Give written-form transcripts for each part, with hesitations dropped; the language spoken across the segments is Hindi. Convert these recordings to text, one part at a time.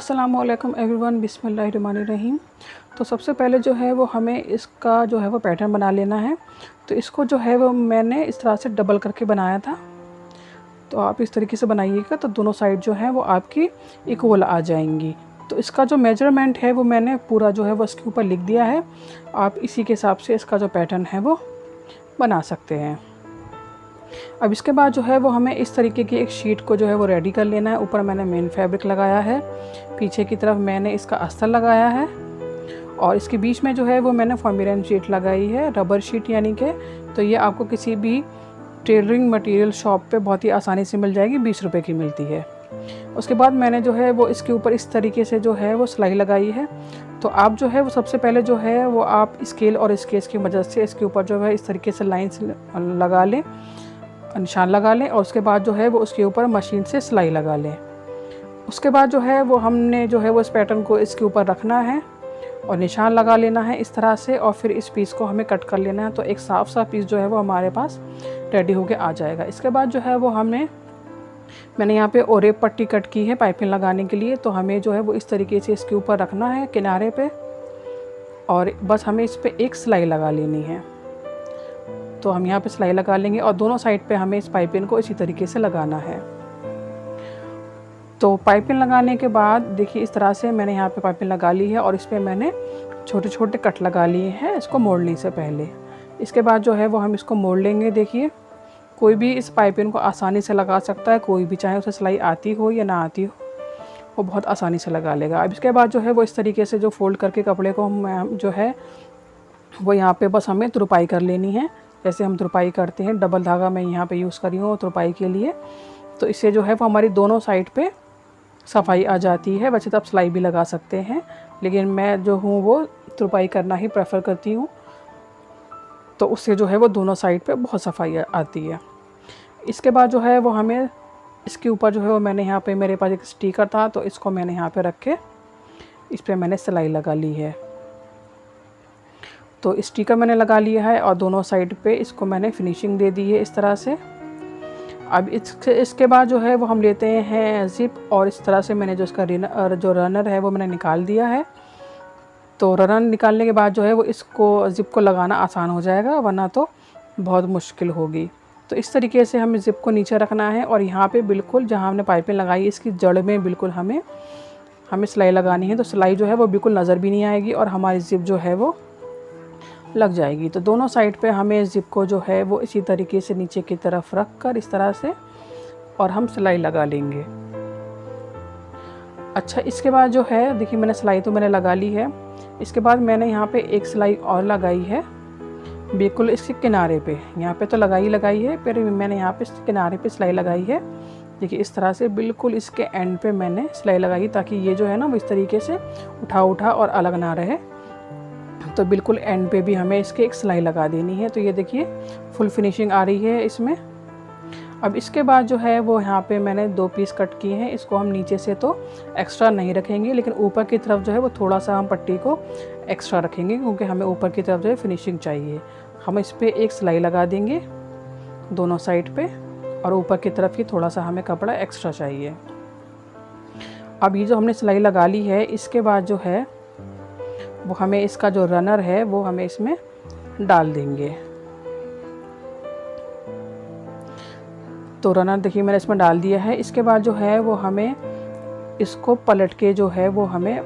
अस्सलामुअलैकुम एवरीवन, बिस्मिल्लाहिर्रहमानिर्रहीम। तो सबसे पहले जो है वो हमें इसका जो है वो पैटर्न बना लेना है। तो इसको जो है वो मैंने इस तरह से डबल करके बनाया था। तो आप इस तरीके से बनाइएगा तो दोनों साइड जो है वो आपकी इक्वल आ जाएंगी। तो इसका जो मेजरमेंट है वो मैंने पूरा जो है वो इसके ऊपर लिख दिया है। आप इसी के हिसाब से इसका जो पैटर्न है वो बना सकते हैं। अब इसके बाद जो है वो हमें इस तरीके की एक शीट को जो है वो रेडी कर लेना है। ऊपर मैंने मेन फैब्रिक लगाया है, पीछे की तरफ मैंने इसका अस्तर लगाया है और इसके बीच में जो है वो मैंने फॉर्मिरन शीट लगाई है, रबर शीट यानी कि। तो ये आपको किसी भी टेलरिंग मटेरियल शॉप पे बहुत ही आसानी से मिल जाएगी, 20 रुपए की मिलती है। उसके बाद मैंने जो है वो इसके ऊपर इस तरीके से जो है वो सिलाई लगाई है। तो आप जो है वो सबसे पहले जो है वो आप स्केल और स्केच की मदद से इसके ऊपर जो है इस तरीके से लाइंस लगा लें, निशान लगा लें और उसके बाद जो है वो उसके ऊपर मशीन से सिलाई लगा लें। उसके बाद जो है वो हमने जो है वो इस पैटर्न को इसके ऊपर रखना है और निशान लगा लेना है इस तरह से, और फिर इस पीस को हमें कट कर लेना है। तो एक साफ सा पीस जो है वो हमारे पास रेडी होके आ जाएगा। इसके बाद जो है वो मैंने यहाँ पे ओरेप पट्टी कट की है पाइपिंग लगाने के लिए। तो हमें जो है वो इस तरीके से इसके ऊपर रखना है किनारे पे और बस हमें इस पर एक सिलाई लगा लेनी है। तो हम यहाँ पे सिलाई लगा लेंगे और दोनों साइड पे हमें इस पाइपिंग को इसी तरीके से लगाना है। तो पाइपिंग लगाने के बाद देखिए इस तरह से मैंने यहाँ पे पाइपिंग लगा ली है और इस पर मैंने छोटे छोटे कट लगा लिए हैं इसको मोड़ने से पहले। इसके बाद जो है वो हम इसको मोड़ लेंगे। देखिए कोई भी इस पाइपिंग को आसानी से लगा सकता है, कोई भी, चाहे उसे सिलाई आती हो या ना आती हो, वो बहुत आसानी से लगा लेगा। अब इसके बाद जो है वो इस तरीके से जो फोल्ड करके कपड़े को हम जो है वो यहाँ पे बस हमें तुरपाई कर लेनी है। जैसे हम तुरपाई करते हैं, डबल धागा मैं यहाँ पे यूज़ करी हूँ तुरपाई के लिए। तो इससे जो है वो हमारी दोनों साइड पे सफाई आ जाती है। वैसे तो आप सिलाई भी लगा सकते हैं, लेकिन मैं जो हूँ वो तुरपाई करना ही प्रेफर करती हूँ। तो उससे जो है वो दोनों साइड पे बहुत सफाई आती है। इसके बाद जो है वो हमें इसके ऊपर जो है वो मैंने यहाँ पे, मेरे पास एक स्टिकर था तो इसको मैंने यहाँ पे रख के इस पर मैंने सिलाई लगा ली है। तो स्टिकर मैंने लगा लिया है और दोनों साइड पे इसको मैंने फिनिशिंग दे दी है इस तरह से। अब इसके बाद जो है वो हम लेते हैं ज़िप और इस तरह से मैंने जो इसका जो रनर है वो मैंने निकाल दिया है। तो रनर निकालने के बाद जो है वो इसको ज़िप को लगाना आसान हो जाएगा, वरना तो बहुत मुश्किल होगी। तो इस तरीके से हमें ज़िप को नीचे रखना है और यहाँ पे बिल्कुल जहाँ हमने पाइपिंग लगाई इसकी जड़ में बिल्कुल हमें सिलाई लगानी है। तो सिलाई जो है वो बिल्कुल नज़र भी नहीं आएगी और हमारी ज़िप जो है वो लग जाएगी। तो दोनों साइड पे हमें ज़िप को जो है वो इसी तरीके से नीचे की तरफ रख कर इस तरह से और हम सिलाई लगा लेंगे। अच्छा, इसके बाद जो है देखिए मैंने सिलाई तो मैंने लगा ली है। इसके बाद मैंने यहाँ पे एक सिलाई और लगाई है बिल्कुल इसके किनारे पे। यहाँ पे तो लगाई है, फिर मैंने यहाँ पे किनारे पे सिलाई लगाई है। देखिए इस तरह से बिल्कुल इसके एंड पे मैंने सिलाई लगाई ताकि ये जो है ना वो इस तरीके से उठा और अलग ना रहे। तो बिल्कुल एंड पे भी हमें इसके एक सिलाई लगा देनी है। तो ये देखिए फुल फिनिशिंग आ रही है इसमें। अब इसके बाद जो है वो यहाँ पे मैंने 2 पीस कट किए हैं। इसको हम नीचे से तो एक्स्ट्रा नहीं रखेंगे, लेकिन ऊपर की तरफ जो है वो थोड़ा सा हम पट्टी को एक्स्ट्रा रखेंगे क्योंकि हमें ऊपर की तरफ जो है फिनिशिंग चाहिए। हम इस पर एक सिलाई लगा देंगे दोनों साइड पे और ऊपर की तरफ ही थोड़ा सा हमें कपड़ा एक्स्ट्रा चाहिए। अब ये जो हमने सिलाई लगा ली है इसके बाद जो है वो हमें इसका जो रनर है वो हमें इसमें डाल देंगे। तो रनर देखिए मैंने इसमें डाल दिया है। इसके बाद जो है वो हमें इसको पलट के जो है वो हमें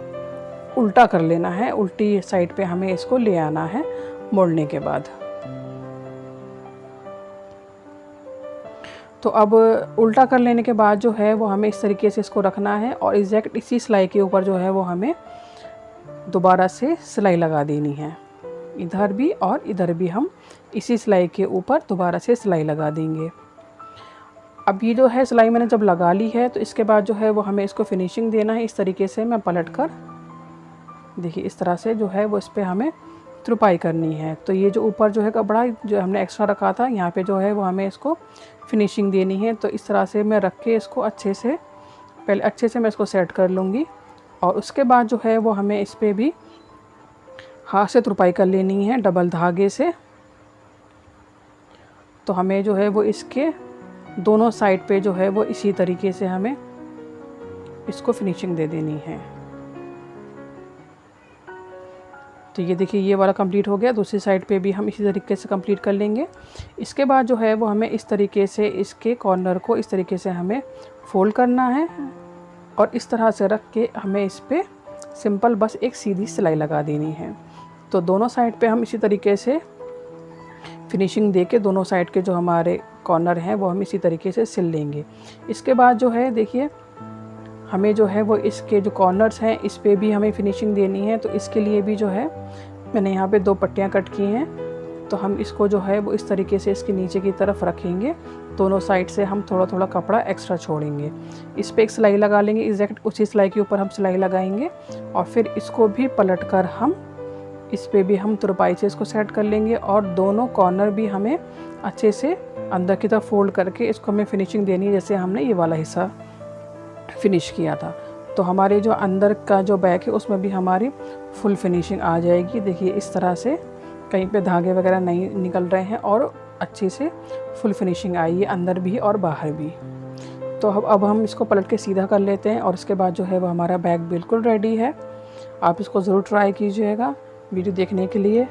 उल्टा कर लेना है। उल्टी साइड पे हमें इसको ले आना है मोड़ने के बाद। तो अब उल्टा कर लेने के बाद जो है वो हमें इस तरीके से इसको रखना है और एग्जैक्ट इसी सिलाई के ऊपर जो है वो हमें दोबारा से सिलाई लगा देनी है। इधर भी और इधर भी हम इसी सिलाई के ऊपर दोबारा से सिलाई लगा देंगे। अब ये जो है सिलाई मैंने जब लगा ली है तो इसके बाद जो है वो हमें इसको फिनिशिंग देना है। इस तरीके से मैं पलट कर देखिए इस तरह से जो है वो इस पर हमें तुरपाई करनी है। तो ये जो ऊपर जो है कपड़ा जो हमने एक्स्ट्रा रखा था यहाँ पे जो है वो हमें इसको फिनिशिंग देनी है। तो इस तरह से मैं रख के इसको अच्छे से मैं इसको सेट कर लूँगी और उसके बाद जो है वो हमें इस पर भी हाथ से तुरपाई कर लेनी है डबल धागे से। तो हमें जो है वो इसके दोनों साइड पे जो है वो इसी तरीके से हमें इसको फिनिशिंग दे देनी है। तो ये देखिए ये वाला कंप्लीट हो गया। दूसरी साइड पे भी हम इसी तरीके से कंप्लीट कर लेंगे। इसके बाद जो है वो हमें इस तरीके से इसके कॉर्नर को इस तरीके से हमें फ़ोल्ड करना है और इस तरह से रख के हमें इस पर सिंपल बस एक सीधी सिलाई लगा देनी है। तो दोनों साइड पे हम इसी तरीके से फिनिशिंग दे के दोनों साइड के जो हमारे कॉर्नर हैं वो हम इसी तरीके से सिल लेंगे। इसके बाद जो है देखिए हमें जो है वो इसके जो कॉर्नर्स हैं इस पे भी हमें फिनिशिंग देनी है। तो इसके लिए भी जो है मैंने यहाँ पे 2 पट्टियाँ कट की हैं। तो हम इसको जो है वो इस तरीके से इसके नीचे की तरफ रखेंगे। दोनों साइड से हम थोड़ा थोड़ा कपड़ा एक्स्ट्रा छोड़ेंगे। इस पे एक सिलाई लगा लेंगे, एग्जैक्ट उसी सिलाई के ऊपर हम सिलाई लगाएंगे और फिर इसको भी पलट कर हम इस पे भी हम तुरपाई से इसको सेट कर लेंगे और दोनों कॉर्नर भी हमें अच्छे से अंदर की तरफ फोल्ड करके इसको हमें फिनिशिंग देनी है, जैसे हमने ये वाला हिस्सा फिनिश किया था। तो हमारे जो अंदर का जो बैक है उसमें भी हमारी फुल फिनिशिंग आ जाएगी। देखिए इस तरह से कहीं पे धागे वगैरह नहीं निकल रहे हैं और अच्छे से फुल फिनिशिंग आई है अंदर भी और बाहर भी। तो अब हम इसको पलट के सीधा कर लेते हैं और इसके बाद जो है वो हमारा बैग बिल्कुल रेडी है। आप इसको ज़रूर ट्राई कीजिएगा। वीडियो देखने के लिए